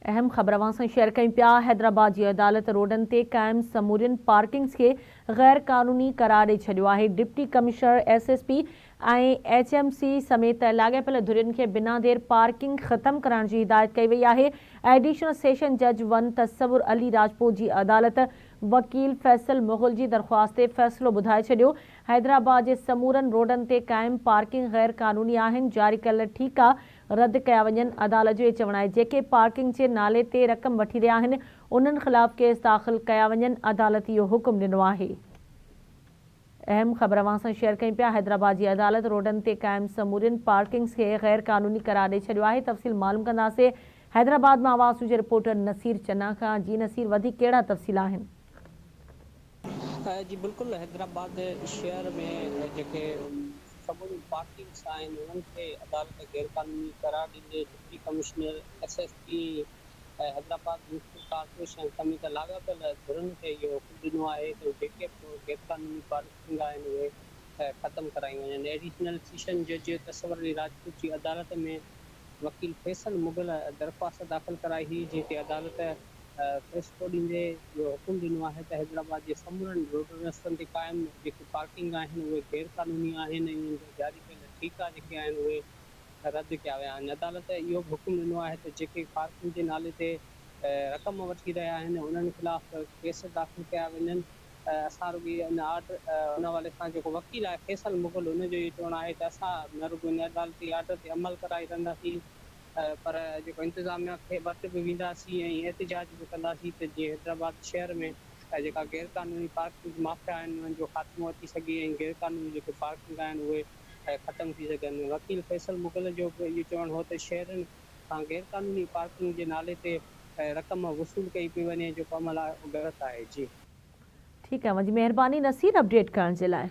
अहम ख़बर अवां शेयर कयूं पिया। हैदराबाद की अदालत रोडन ते क़ाइम समूरियुनि पार्किंग्स के गैर क़ानूनी करार ॾेई छॾियो आहे। डिप्टी कमिश्नर SSP ऐं HMC समेत लाॻापियल धुरियुनि खे बिना देर पार्किंग ख़त्म करण जी हिदायत कई वई आहे। एडिशनल सेशन जज 1 तस्सवुर अली राजपूत की अदालत वकील फैसल मुग़ल की दरख़्वास्त ते फ़ैसिलो ॿुधाए छॾियो। हैदराबाद के समूरनि रोडन ते क़ाइम पार्किंग गैर क़ानूनी आहिनि। जारी कयल ठीका रद्द कया वञनि। अदालत जो चवणु आहे जेके पार्किंग जे नाले ते रक़म वठी रहिया आहिनि उन्हनि ख़िलाफ़ केस दाख़िल कया वञनि। अदालत इहो हुकुम ॾिनो आहे। अहम ख़बर अवां सां शेयर कयूं पिया। हैदराबाद की अदालत रोडन ते क़ाइम समूरियुनि पार्किंग्स खे गैर क़ानूनी करार ॾेई छॾियो आहे। तफ़सील मालूम कंदासीं। हैदराबाद में आवाज़ जे रिपोर्टर नसीर चन्ना खां। जी नसीर, वधीक कहिड़ा तफ़सील आहिनि? जी बिल्कुलु, हैदराबाद शहर में जेके समूरी पार्किंग्स आहिनि उन्हनि खे अदालत गैर क़ानूनी करार ॾींदे deputy commissioner SSP Hyderabad municipal corporation समेत लाॻापियल धुरियुनि खे इहो हुकुम ॾिनो आहे त जेके गैर क़ानूनी पार्किंग आहिनि उहे ख़तमु कराई वञनि। एडिशनल सेशन जज तस्सवुर अली राजपूत जी अदालत में वकील फैसल मुग़ल दरख़्वास्त दाख़िल कराई हुई, जंहिं ते अदालत फ़ैसिलो ॾींदे इहो हुकुम ॾिनो आहे त हैदराबाद जे समूरनि रोड रस्तनि ते क़ाइमु जेके पार्किंग आहिनि उहे गैर क़ानूनी आहिनि ऐं जा जारी कयल ठीका जेके आहिनि उहे रद्द कया विया आहिनि। अदालत इहो बि हुकुम ॾिनो आहे त जेके पार्किंग जे नाले ते रक़म वठी रहिया आहिनि उन्हनि ख़िलाफ़ केस दाख़िल कया वञनि। असां रुॻी इन आर्डर उन हवाले सां जेको वकील आहे फैसल मुग़ल उनजो इहो चवणु आहे त असां न रुॻो इन अदालती आर्डर ते अमल कराए रहंदासीं, पर जेको इंतिज़ामिया खे वटि बि वेंदासीं ऐं एहतिजाज बि कंदासीं त जीअं हैदराबाद शहर में जेका गैर क़ानूनी पार्किंग माफ़िया आहिनि उन्हनि जो ख़ात्मो अची सघे ऐं गैर क़ानूनी जेके पार्किंग आहिनि उहे ख़तमु थी सघनि। वकील फैसल मुग़ल जो बि इहो चवणु हो त शहरनि खां गैर क़ानूनी पार्किंग जे नाले ते रक़म वसूल कई पई वञे जेको अमल आहे उहो ग़लति आहे। जी ठीकु आहे, मुंहिंजी महिरबानी नसीर अपडेट करण जे लाइ।